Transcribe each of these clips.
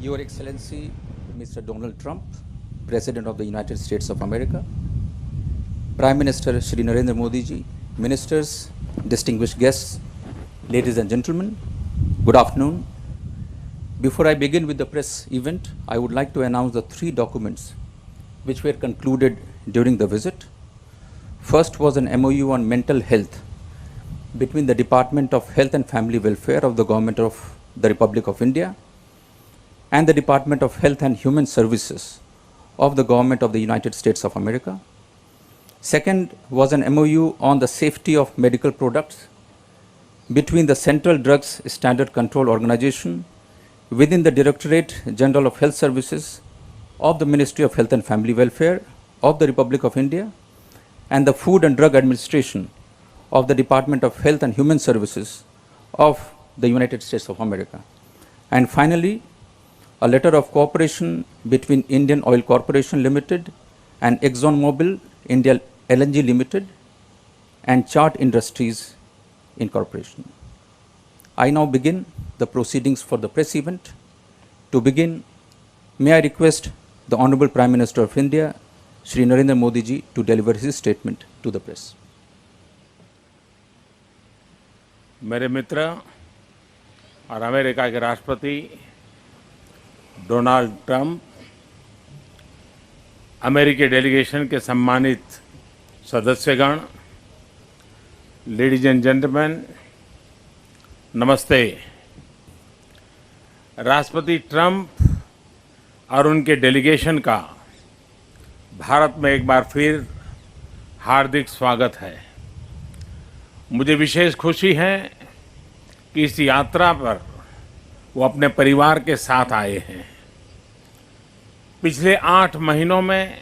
Your Excellency, Mr. Donald Trump, President of the United States of America, Prime Minister Shri Narendra Modi ji, Ministers, distinguished guests, ladies and gentlemen, good afternoon. Before I begin with the press event, I would like to announce the three documents which were concluded during the visit. First was an MOU on mental health between the Department of Health and Family Welfare of the Government of the Republic of India and the Department of Health and Human Services of the Government of the United States of America. Second was an MOU on the safety of medical products between the Central Drugs Standard Control Organization within the Directorate General of Health Services of the Ministry of Health and Family Welfare of the Republic of India and the Food and Drug Administration of the Department of Health and Human Services of the United States of America. And finally, a letter of cooperation between Indian Oil Corporation Limited and ExxonMobil India LNG Limited and Chart Industries Incorporation. I now begin the proceedings for the press event. To begin, may I request the Honorable Prime Minister of India, Shri Narendra Modi ji, to deliver his statement to the press. मेरे मित्र और America के राष्ट्रपति Donald Trump, अमेरिकी delegation के सम्मानित सदस्यगण, ladies and gentleman, नमस्ते। राष्ट्रपति Trump और उनके डेलीगेशन का भारत में एक बार फिर हार्दिक स्वागत है। मुझे विशेष खुशी है कि इस यात्रा पर वो अपने परिवार के साथ आए हैं। पिछले 8 महीनों में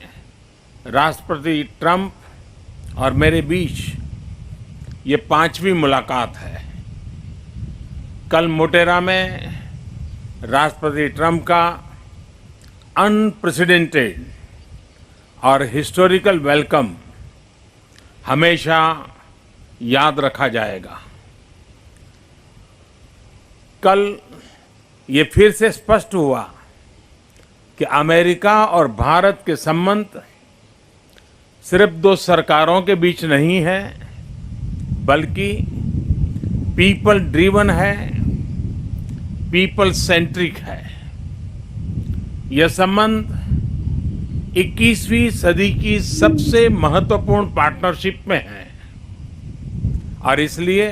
राष्ट्रपति ट्रंप और मेरे बीच ये 5वीं मुलाकात है। कल मोटेरा में राष्ट्रपति ट्रंप का अनप्रेसिडेंटेड और हिस्टोरिकल वेलकम हमेशा याद रखा जाएगा। कल ये फिर से स्पष्ट हुआ कि अमेरिका और भारत के संबंध सिर्फ 2 सरकारों के बीच नहीं है, बल्कि पीपल ड्रिवन है, पीपल सेंट्रिक है। यह संबंध 21वीं सदी की सबसे महत्वपूर्ण पार्टनरशिप में है और इसलिए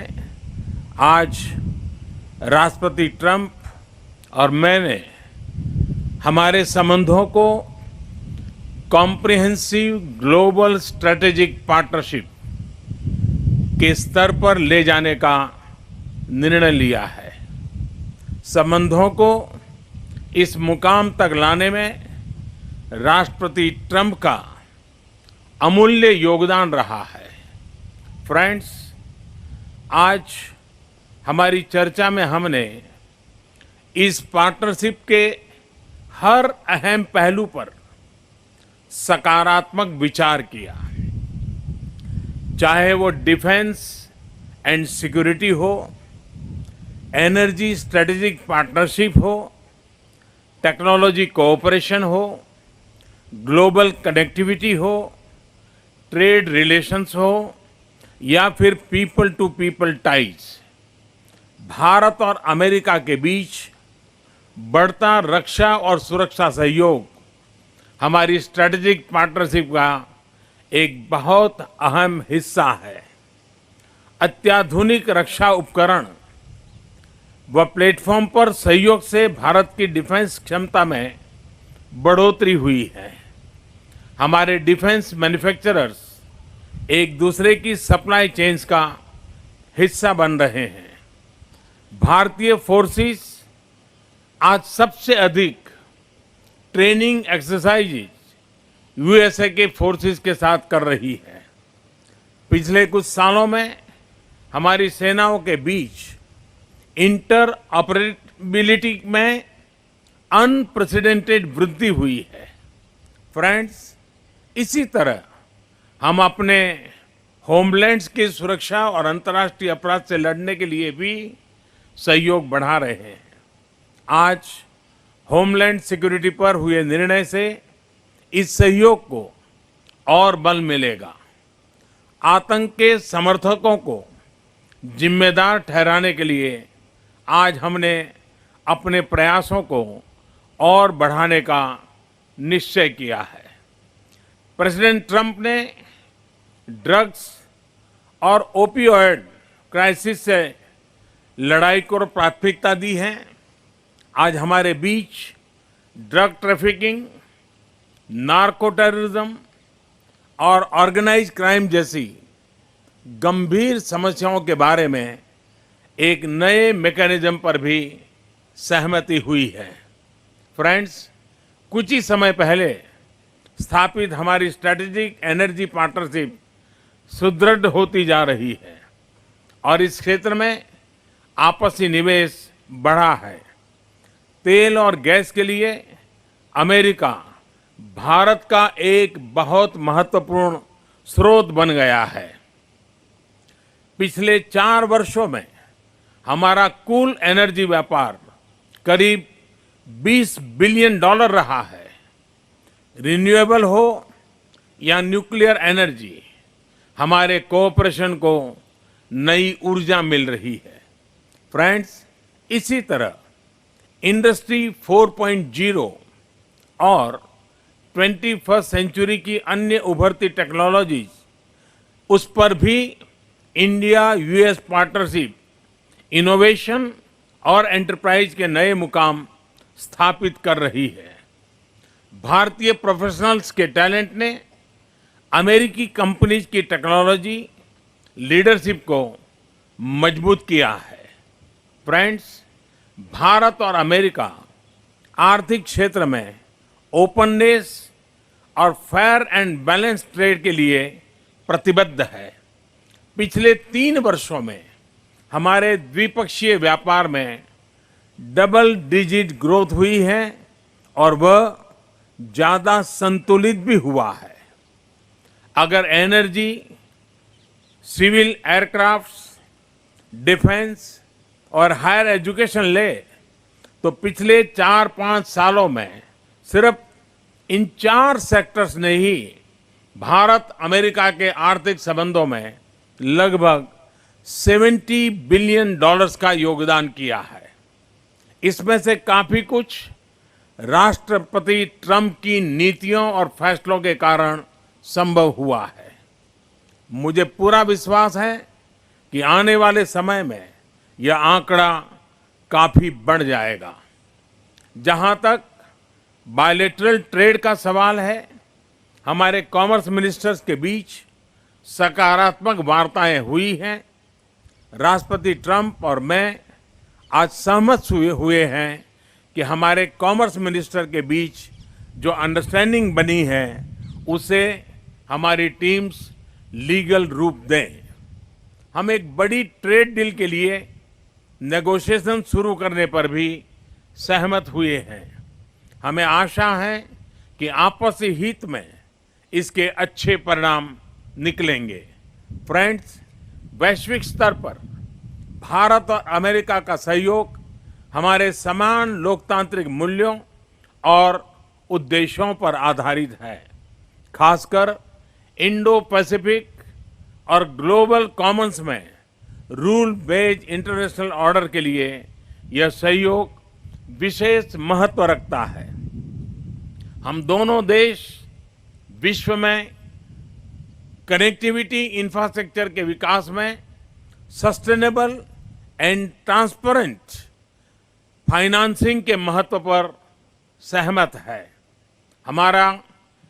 आज राष्ट्रपति ट्रंप और मैंने हमारे संबंधों को कॉम्प्रिहेंसिव ग्लोबल स्ट्रेटेजिक पार्टनरशिप के स्तर पर ले जाने का निर्णय लिया है। संबंधों को इस मुकाम तक लाने में राष्ट्रपति ट्रंप का अमूल्य योगदान रहा है। फ्रेंड्स, आज हमारी चर्चा में हमने इस पार्टनरशिप के हर अहम पहलू पर सकारात्मक विचार किया, चाहे वो डिफेंस एंड सिक्योरिटी हो, एनर्जी स्ट्रेटेजिक पार्टनरशिप हो, टेक्नोलॉजी कोऑपरेशन हो, ग्लोबल कनेक्टिविटी हो, ट्रेड रिलेशंस हो या फिर people to people ties. Bharat और अमेरिका के बीच बढ़ता रक्षा और सुरक्षा सहयोग हमारी स्ट्रेटेजिक पार्टनरशिप का एक बहुत अहम हिस्सा है। अत्याधुनिक रक्षा उपकरण व प्लेटफॉर्म पर सहयोग से भारत की डिफेंस क्षमता में बढ़ोतरी हुई है। हमारे डिफेंस मैन्युफैक्चरर्स एक दूसरे की सप्लाई चेन्स का हिस्सा बन रहे हैं। भारतीय फोर्सेस आज सबसे अधिक ट्रेनिंग एक्सरसाइजेज यूएसए के फोर्सेस के साथ कर रही है। पिछले कुछ सालों में हमारी सेनाओं के बीच इंटर ऑपरेबिलिटी में अनप्रेसिडेंटेड वृद्धि हुई है। फ्रेंड्स, इसी तरह हम अपने होमलैंड्स की सुरक्षा और अंतर्राष्ट्रीय अपराध से लड़ने के लिए भी सहयोग बढ़ा रहे हैं। आज होमलैंड सिक्योरिटी पर हुए निर्णय से इस सहयोग को और बल मिलेगा। आतंक के समर्थकों को जिम्मेदार ठहराने के लिए आज हमने अपने प्रयासों को और बढ़ाने का निश्चय किया है। प्रेसिडेंट ट्रंप ने ड्रग्स और ओपियोइड क्राइसिस से लड़ाई को प्राथमिकता दी है। आज हमारे बीच ड्रग ट्रैफिकिंग, नार्को टेररिज्म और ऑर्गेनाइज्ड क्राइम जैसी गंभीर समस्याओं के बारे में एक नए मैकेनिज्म पर भी सहमति हुई है। फ्रेंड्स, कुछ ही समय पहले स्थापित हमारी स्ट्रेटेजिक एनर्जी पार्टनरशिप सुदृढ़ होती जा रही है और इस क्षेत्र में आपसी निवेश बढ़ा है। तेल और गैस के लिए अमेरिका भारत का एक बहुत महत्वपूर्ण स्रोत बन गया है। पिछले 4 वर्षों में हमारा कुल एनर्जी व्यापार करीब $20 बिलियन रहा है। रिन्यूएबल हो या न्यूक्लियर एनर्जी, हमारे कोऑपरेशन को नई ऊर्जा मिल रही है। फ्रेंड्स, इसी तरह इंडस्ट्री 4.0 और 21st सेंचुरी की अन्य उभरती टेक्नोलॉजीज, उस पर भी इंडिया यूएस पार्टनरशिप इनोवेशन और एंटरप्राइज के नए मुकाम स्थापित कर रही है। भारतीय प्रोफेशनल्स के टैलेंट ने अमेरिकी कंपनीज की टेक्नोलॉजी लीडरशिप को मजबूत किया है। फ्रेंड्स, भारत और अमेरिका आर्थिक क्षेत्र में ओपननेस और फेयर एंड बैलेंस ट्रेड के लिए प्रतिबद्ध है। पिछले 3 वर्षों में हमारे द्विपक्षीय व्यापार में डबल डिजिट ग्रोथ हुई है और वह ज्यादा संतुलित भी हुआ है। अगर एनर्जी, सिविल एयरक्राफ्ट्स, डिफेंस और हायर एजुकेशन ले तो पिछले 4-5 सालों में सिर्फ इन 4 सेक्टर्स ने ही भारत अमेरिका के आर्थिक संबंधों में लगभग $70 बिलियन का योगदान किया है। इसमें से काफी कुछ राष्ट्रपति ट्रंप की नीतियों और फैसलों के कारण संभव हुआ है। मुझे पूरा विश्वास है कि आने वाले समय में यह आंकड़ा काफी बढ़ जाएगा। जहां तक बायलैटरल ट्रेड का सवाल है, हमारे कॉमर्स मिनिस्टर्स के बीच सकारात्मक वार्ताएं हुई हैं। राष्ट्रपति ट्रंप और मैं आज सहमत हुए हैं कि हमारे कॉमर्स मिनिस्टर के बीच जो अंडरस्टैंडिंग बनी है उसे हमारी टीम्स लीगल रूप दें। हम एक बड़ी ट्रेड डील के लिए नेगोशिएशन शुरू करने पर भी सहमत हुए हैं। हमें आशा है कि आपसी हित में इसके अच्छे परिणाम निकलेंगे। फ्रेंड्स, वैश्विक स्तर पर भारत और अमेरिका का सहयोग हमारे समान लोकतांत्रिक मूल्यों और उद्देश्यों पर आधारित है। खासकर इंडो पैसिफिक और ग्लोबल कॉमन्स में रूल बेस्ड इंटरनेशनल ऑर्डर के लिए यह सहयोग विशेष महत्व रखता है। हम दोनों देश विश्व में कनेक्टिविटी इंफ्रास्ट्रक्चर के विकास में सस्टेनेबल एंड ट्रांसपेरेंट फाइनेंसिंग के महत्व पर सहमत है। हमारा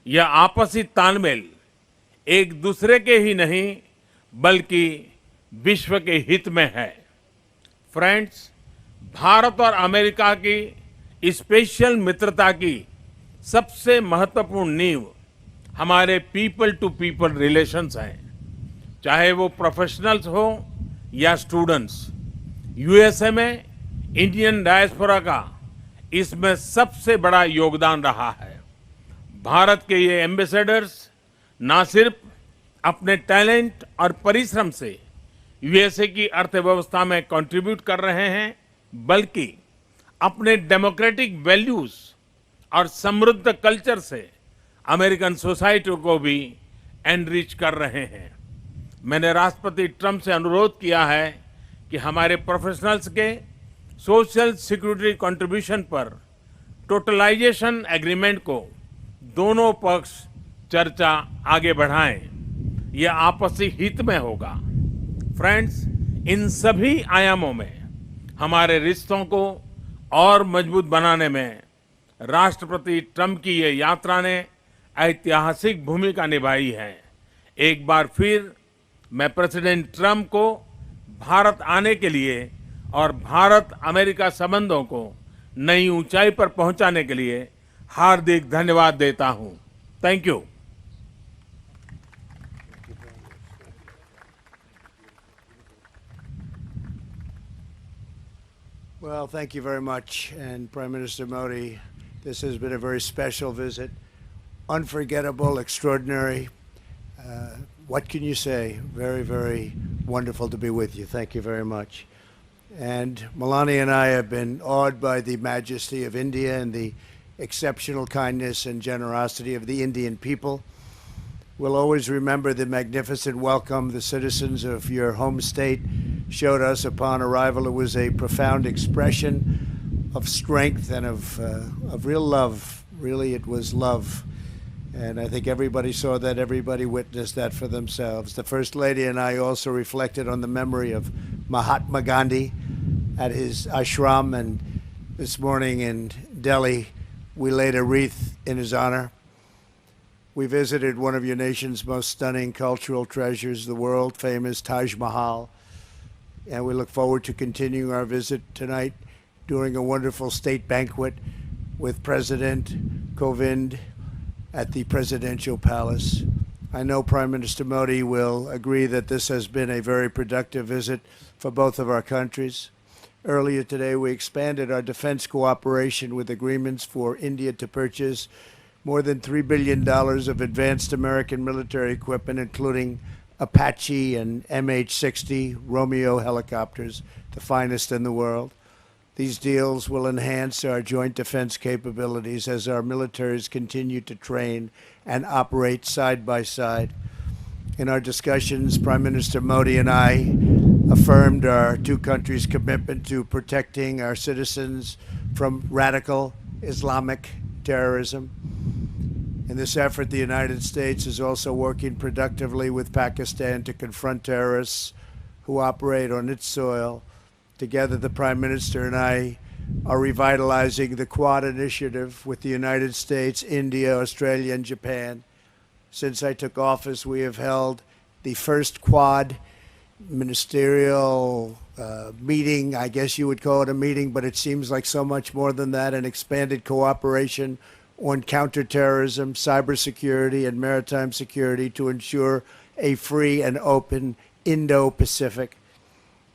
यह आपसी तालमेल एक दूसरे के ही नहीं बल्कि विश्व के हित में है। फ्रेंड्स, भारत और अमेरिका की स्पेशल मित्रता की सबसे महत्वपूर्ण नींव हमारे पीपल टू पीपल रिलेशंस हैं। चाहे वो प्रोफेशनल्स हो या स्टूडेंट्स। यूएसए में इंडियन डायस्पोरा का इसमें सबसे बड़ा योगदान रहा है। भारत के ये एम्बेसडर्स ना सिर्फ अपने टैलेंट और परिश्रम से यूएसए की अर्थव्यवस्था में कंट्रीब्यूट कर रहे हैं, बल्कि अपने डेमोक्रेटिक वैल्यूज और समृद्ध कल्चर से अमेरिकन सोसाइटी को भी एनरिच कर रहे हैं। मैंने राष्ट्रपति ट्रंप से अनुरोध किया है कि हमारे प्रोफेशनल्स के सोशल सिक्योरिटी कंट्रीब्यूशन पर टोटलाइजेशन एग्रीमेंट को दोनों पक्ष चर्चा आगे बढ़ाएं। यह आपसी हित में होगा। फ्रेंड्स, इन सभी आयामों में हमारे रिश्तों को और मजबूत बनाने में राष्ट्रपति ट्रंप की ये यात्रा ने ऐतिहासिक भूमिका निभाई है। एक बार फिर मैं प्रेसिडेंट ट्रंप को भारत आने के लिए और भारत अमेरिका संबंधों को नई ऊंचाई पर पहुंचाने के लिए हार्दिक धन्यवाद देता हूं। Thank you. Well, thank you very much. And Prime Minister Modi, this has been a very special visit, unforgettable, extraordinary. What can you say? Very, very wonderful to be with you. Thank you very much. And Melania and I have been awed by the majesty of India and the exceptional kindness and generosity of the Indian people. We'll always remember the magnificent welcome the citizens of your home state showed us upon arrival. It was a profound expression of strength and of real love. Really, it was love. And I think everybody saw that, everybody witnessed that for themselves. The First Lady and I also reflected on the memory of Mahatma Gandhi at his ashram, and this morning in Delhi, we laid a wreath in his honor. We visited one of your nation's most stunning cultural treasures, the world-famous Taj Mahal, and we look forward to continuing our visit tonight during a wonderful state banquet with President Kovind at the Presidential Palace. I know Prime Minister Modi will agree that this has been a very productive visit for both of our countries. Earlier today, we expanded our defense cooperation with agreements for India to purchase more than $3 billion of advanced American military equipment, including Apache and MH-60 Romeo helicopters, the finest in the world. These deals will enhance our joint defense capabilities as our militaries continue to train and operate side by side. In our discussions, Prime Minister Modi and I affirmed our two countries' commitment to protecting our citizens from radical Islamic terrorism. In this effort, the United States is also working productively with Pakistan to confront terrorists who operate on its soil. Together, the Prime Minister and I are revitalizing the Quad initiative with the United States, India, Australia, and Japan. Since I took office, we have held the first Quad ministerial meeting. I guess you would call it a meeting, but it seems like so much more than that, an expanded cooperation on counterterrorism, cybersecurity, and maritime security to ensure a free and open Indo-Pacific.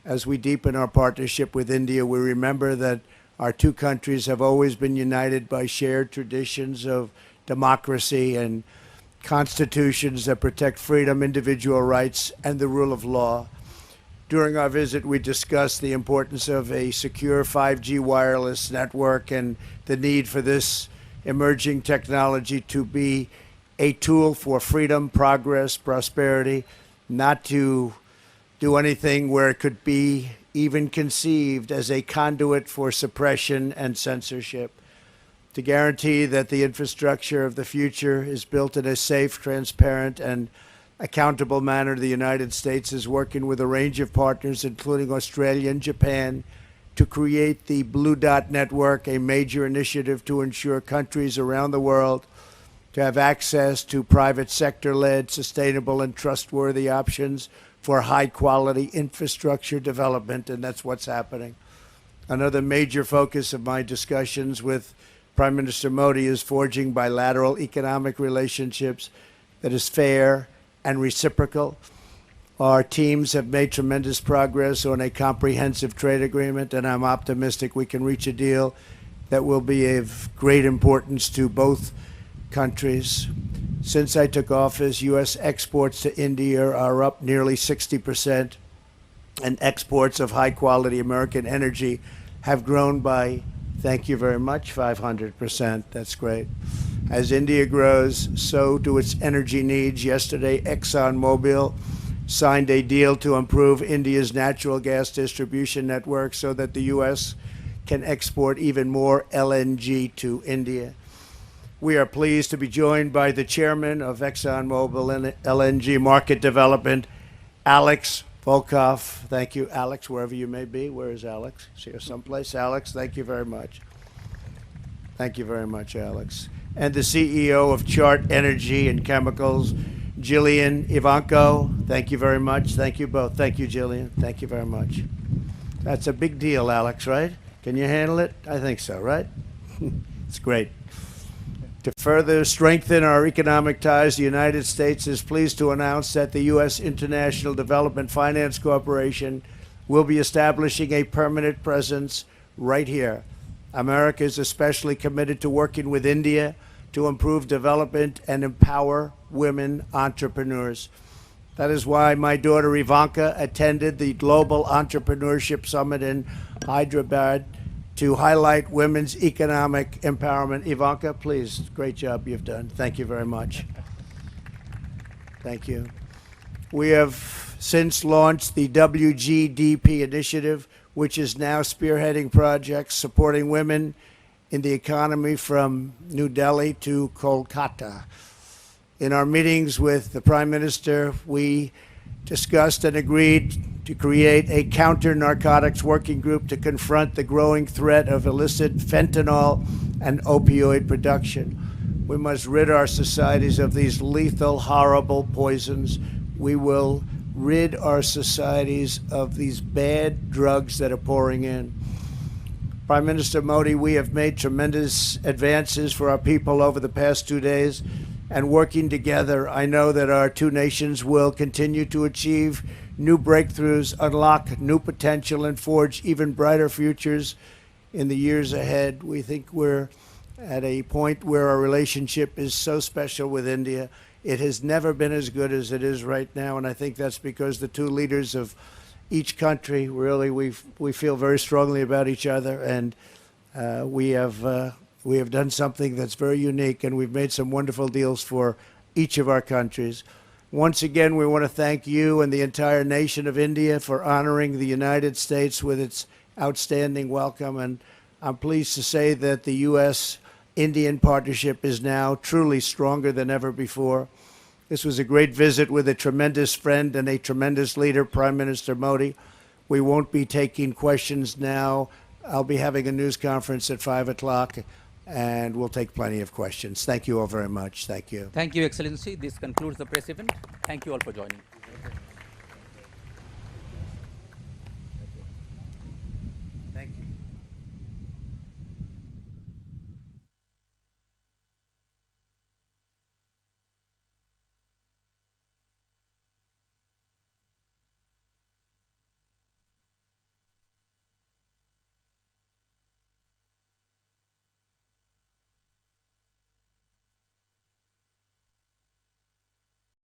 As we deepen our partnership with India, we remember that our two countries have always been united by shared traditions of democracy and constitutions that protect freedom, individual rights, and the rule of law. During our visit, we discussed the importance of a secure 5G wireless network and the need for this emerging technology to be a tool for freedom, progress, prosperity, not to do anything where it could be even conceived as a conduit for suppression and censorship. To guarantee that the infrastructure of the future is built in a safe, transparent, and accountable manner, the United States is working with a range of partners, including Australia and Japan, to create the Blue Dot Network, a major initiative to ensure countries around the world to have access to private sector-led, sustainable, and trustworthy options for high-quality infrastructure development, and that's what's happening. Another major focus of my discussions with Prime Minister Modi is forging bilateral economic relationships that is fair and reciprocal. Our teams have made tremendous progress on a comprehensive trade agreement, and I'm optimistic we can reach a deal that will be of great importance to both countries. Since I took office, U.S. exports to India are up nearly 60%, and exports of high-quality American energy have grown by Thank you very much. 500%. That's great. As India grows, so do its energy needs. Yesterday, ExxonMobil signed a deal to improve India's natural gas distribution network so that the U.S. can export even more LNG to India. We are pleased to be joined by the chairman of ExxonMobil LNG Market Development, Alex Volkov. Thank you, Alex, wherever you may be. Where is Alex? Is here someplace? Alex, thank you very much. Thank you very much, Alex. And the CEO of Chart Energy and Chemicals, Jillian Ivanko. Thank you very much. Thank you both. Thank you, Jillian. Thank you very much. That's a big deal, Alex, right? Can you handle it? I think so, right? It's great. To further strengthen our economic ties, the United States is pleased to announce that the U.S. International Development Finance Corporation will be establishing a permanent presence right here. America is especially committed to working with India to improve development and empower women entrepreneurs. That is why my daughter Ivanka attended the Global Entrepreneurship Summit in Hyderabad to highlight women's economic empowerment. Ivanka, please, great job you've done. Thank you very much. Thank you. We have since launched the WGDP initiative, which is now spearheading projects supporting women in the economy from New Delhi to Kolkata. In our meetings with the Prime Minister, we discussed and agreed to create a counter-narcotics working group to confront the growing threat of illicit fentanyl and opioid production. We must rid our societies of these lethal, horrible poisons. We will rid our societies of these bad drugs that are pouring in. Prime Minister Modi, we have made tremendous advances for our people over the past 2 days, and working together, I know that our two nations will continue to achieve new breakthroughs, unlock new potential, and forge even brighter futures in the years ahead. We think we're at a point where our relationship is so special with India. It has never been as good as it is right now, and I think that's because the two leaders of each country, really, we feel very strongly about each other, and we have done something that's very unique, and we've made some wonderful deals for each of our countries. Once again, we want to thank you and the entire nation of India for honoring the United States with its outstanding welcome, and I'm pleased to say that the U.S.-Indian partnership is now truly stronger than ever before. This was a great visit with a tremendous friend and a tremendous leader, Prime Minister Modi. We won't be taking questions now. I'll be having a news conference at 5 o'clock, and we'll take plenty of questions. Thank you all very much. Thank you. Thank you, Excellency. This concludes the press event. Thank you all for joining. Thank you.